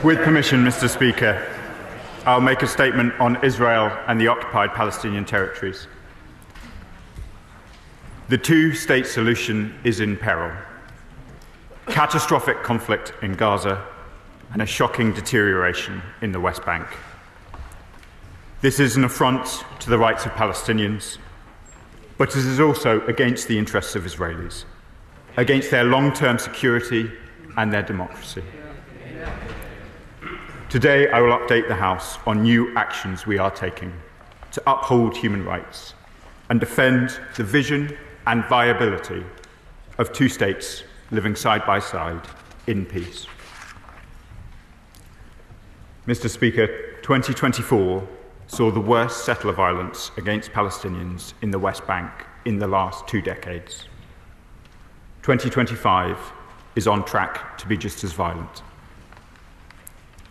With permission, Mr. Speaker, I'll make a statement on Israel and the occupied Palestinian territories. The two-state solution is in peril. Catastrophic conflict in Gaza and a shocking deterioration in the West Bank. This is an affront to the rights of Palestinians, but it is also against the interests of Israelis, against their long-term security and their democracy. Today, I will update the House on new actions we are taking to uphold human rights and defend the vision and viability of two states living side by side in peace. Mr. Speaker, 2024 saw the worst settler violence against Palestinians in the West Bank in the last 2 decades. 2025 is on track to be just as violent.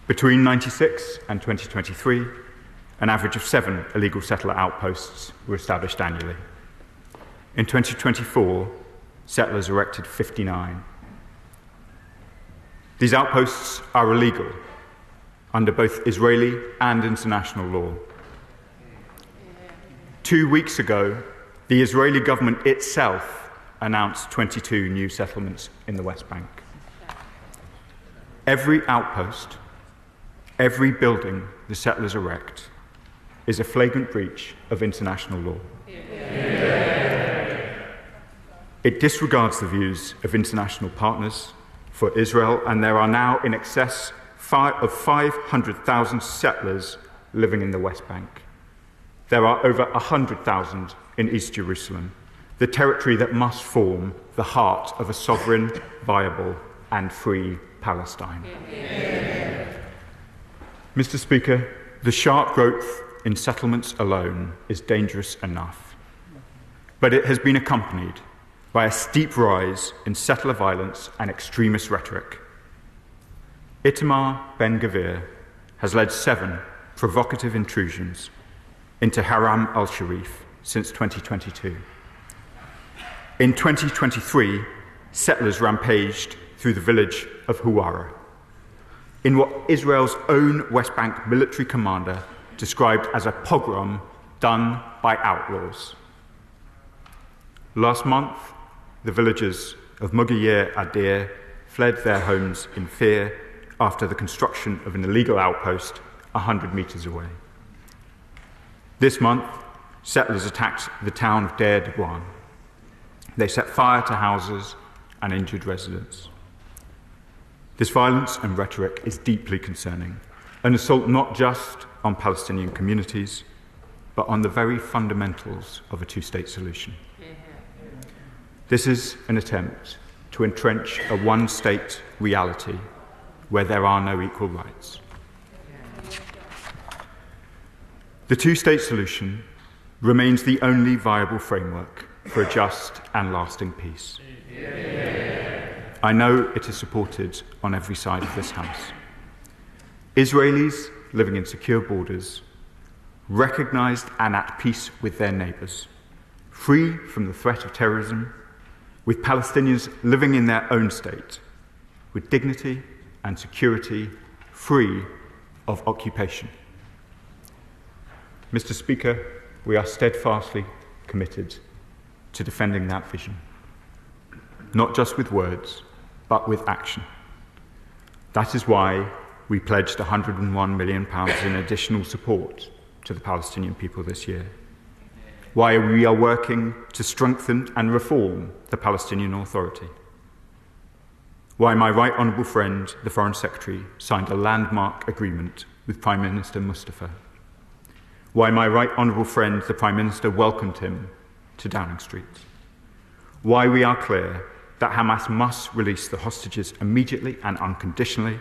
Between 1996 and 2023, an average of 7 illegal settler outposts were established annually. In 2024, settlers erected 59. These outposts are illegal under both Israeli and international law. 2 weeks ago, the Israeli government itself announced 22 new settlements in the West Bank. Every outpost, every building the settlers erect is a flagrant breach of international law. It disregards the views of international partners for Israel, and there are now in excess of 500,000 settlers living in the West Bank. There are over 100,000 in East Jerusalem, the territory that must form the heart of a sovereign, viable, and free Palestine. Mr. Speaker, the sharp growth in settlements alone is dangerous enough, but it has been accompanied by a steep rise in settler violence and extremist rhetoric. Itamar Ben-Gvir has led 7 provocative intrusions into Haram al-Sharif since 2022. In 2023, settlers rampaged through the village of Huwara, in what Israel's own West Bank military commander described as a pogrom done by outlaws. Last month, the villagers of Mugayir Adir fled their homes in fear after the construction of an illegal outpost 100 metres away. This month, settlers attacked the town of Deir Dwan. They set fire to houses and injured residents. This violence and rhetoric is deeply concerning, an assault not just on Palestinian communities, but on the very fundamentals of a two-state solution. This is an attempt to entrench a one-state reality where there are no equal rights. The two-state solution remains the only viable framework for a just and lasting peace. I know it is supported on every side of this House. Israelis living in secure borders, recognised and at peace with their neighbours, free from the threat of terrorism, with Palestinians living in their own state, with dignity and security, free of occupation. Mr. Speaker, we are steadfastly committed to defending that vision, not just with words, but with action. That is why we pledged £101 million in additional support to the Palestinian people this year, why we are working to strengthen and reform the Palestinian Authority, why my right honourable friend, the Foreign Secretary, signed a landmark agreement with Prime Minister Mustafa, why my right honourable friend, the Prime Minister, welcomed him to Downing Street, why we are clear that Hamas must release the hostages immediately and unconditionally,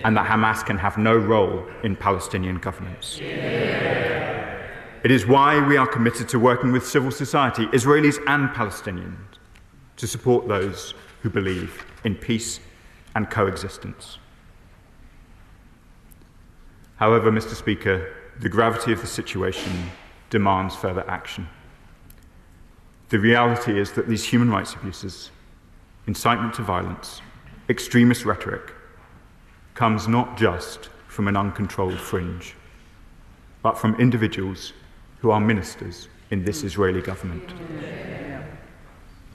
and that Hamas can have no role in Palestinian governance. It is why we are committed to working with civil society, Israelis and Palestinians, to support those who believe in peace and coexistence. However, Mr. Speaker, the gravity of the situation demands further action. The reality is that these human rights abuses, incitement to violence, extremist rhetoric, comes not just from an uncontrolled fringe, but from individuals who are ministers in this Israeli government.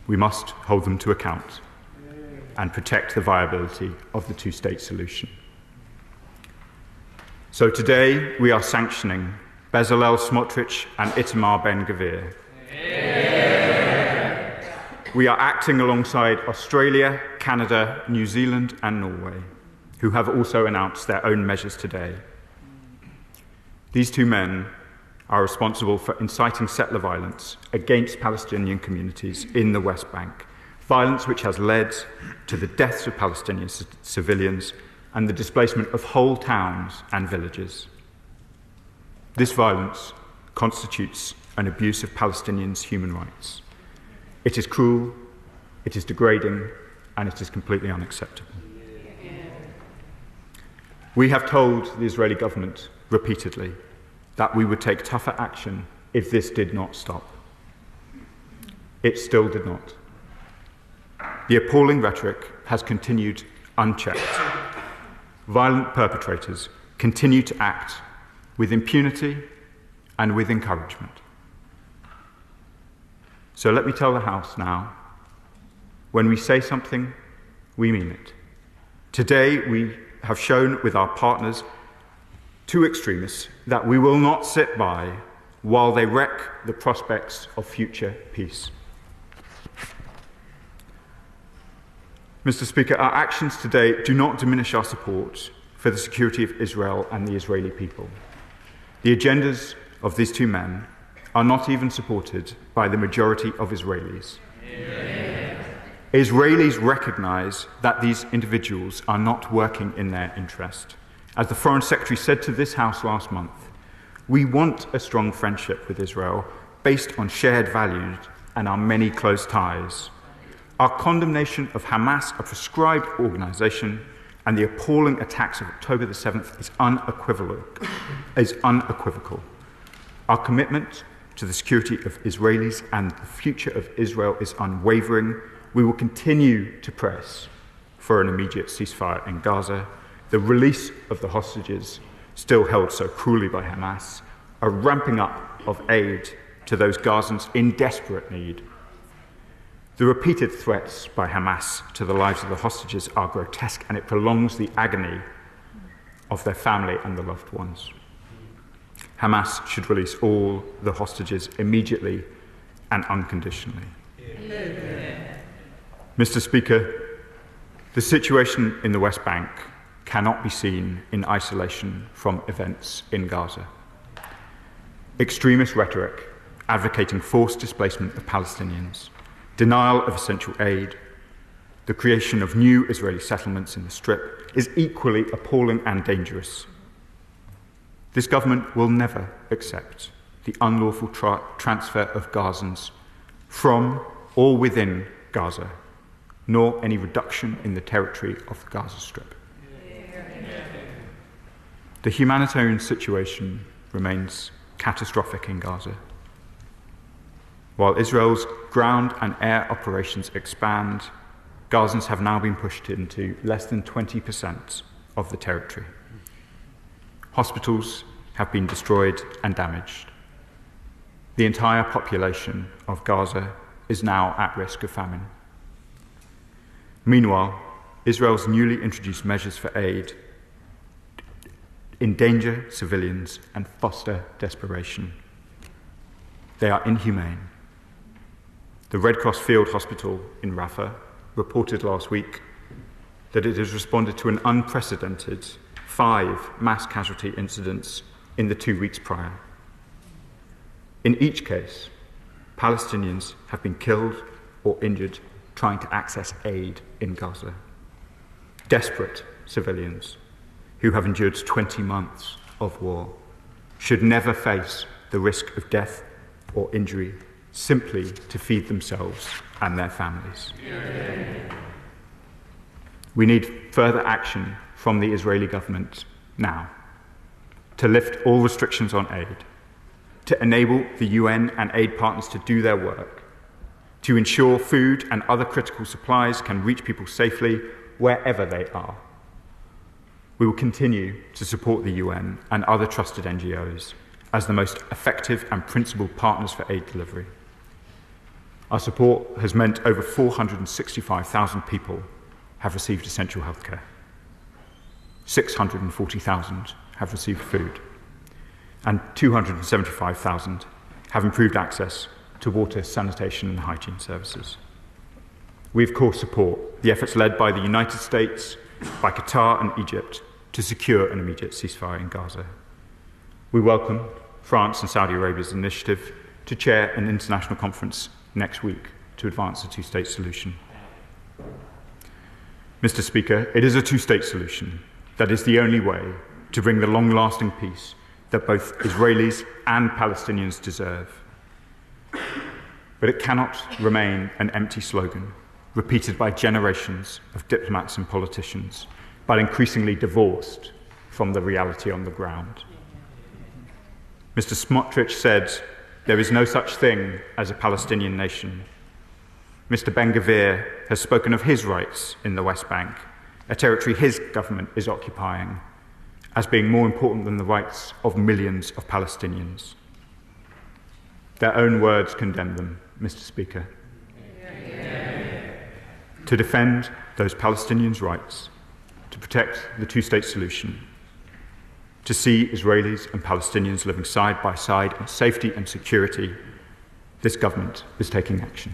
We must hold them to account and protect the viability of the two-state solution. So today we are sanctioning Bezalel, Smotrich and Itamar Ben-Gvir. We are acting alongside Australia, Canada, New Zealand and Norway, who have also announced their own measures today. These two men are responsible for inciting settler violence against Palestinian communities in the West Bank, violence which has led to the deaths of Palestinian civilians and the displacement of whole towns and villages. This violence constitutes an abuse of Palestinians' human rights. It is cruel, it is degrading, and it is completely unacceptable. We have told the Israeli government repeatedly that we would take tougher action if this did not stop. It still did not. The appalling rhetoric has continued unchecked. Violent perpetrators continue to act with impunity and with encouragement. So let me tell the House now, when we say something, we mean it. Today we have shown with our partners, two extremists, that we will not sit by while they wreck the prospects of future peace. Mr. Speaker, our actions today do not diminish our support for the security of Israel and the Israeli people. The agendas of these two men are not even supported by the majority of Israelis. Yeah. Israelis recognize that these individuals are not working in their interest. As the Foreign Secretary said to this House last month, we want a strong friendship with Israel based on shared values and our many close ties. Our condemnation of Hamas, a proscribed organization, and the appalling attacks of October the 7th is unequivocal. Our commitment to the security of Israelis and the future of Israel is unwavering. We will continue to press for an immediate ceasefire in Gaza, the release of the hostages still held so cruelly by Hamas, a ramping up of aid to those Gazans in desperate need. The repeated threats by Hamas to the lives of the hostages are grotesque, and it prolongs the agony of their family and the loved ones. Hamas should release all the hostages immediately and unconditionally. Yeah. Mr. Speaker, the situation in the West Bank cannot be seen in isolation from events in Gaza. Extremist rhetoric advocating forced displacement of Palestinians, denial of essential aid, the creation of new Israeli settlements in the Strip is equally appalling and dangerous. This government will never accept the unlawful transfer of Gazans from or within Gaza, nor any reduction in the territory of the Gaza Strip. The humanitarian situation remains catastrophic in Gaza. While Israel's ground and air operations expand, Gazans have now been pushed into less than 20% of the territory. Hospitals have been destroyed and damaged. The entire population of Gaza is now at risk of famine. Meanwhile, Israel's newly introduced measures for aid endanger civilians and foster desperation. They are inhumane. The Red Cross Field Hospital in Rafah reported last week that it has responded to an unprecedented 5 mass casualty incidents in the 2 weeks prior. In each case, Palestinians have been killed or injured trying to access aid in Gaza. Desperate civilians who have endured 20 months of war should never face the risk of death or injury simply to feed themselves and their families. We need further action from the Israeli government now to lift all restrictions on aid, to enable the UN and aid partners to do their work, to ensure food and other critical supplies can reach people safely wherever they are. We will continue to support the UN and other trusted NGOs as the most effective and principled partners for aid delivery. Our support has meant over 465,000 people have received essential healthcare. 640,000 have received food, and 275,000 have improved access to water, sanitation and hygiene services. We of course support the efforts led by the United States, by Qatar and Egypt to secure an immediate ceasefire in Gaza. We welcome France and Saudi Arabia's initiative to chair an international conference next week to advance a two-state solution. Mr. Speaker, it is a two-state solution that is the only way to bring the long-lasting peace that both Israelis and Palestinians deserve. But it cannot remain an empty slogan, repeated by generations of diplomats and politicians, but increasingly divorced from the reality on the ground. Mr. Smotrich said, "There is no such thing as a Palestinian nation." Mr. Ben-Gvir has spoken of his rights in the West Bank, a territory his government is occupying, as being more important than the rights of millions of Palestinians. Their own words condemn them, Mr. Speaker. To defend those Palestinians' rights, to protect the two-state solution, to see Israelis and Palestinians living side by side in safety and security, this government is taking action.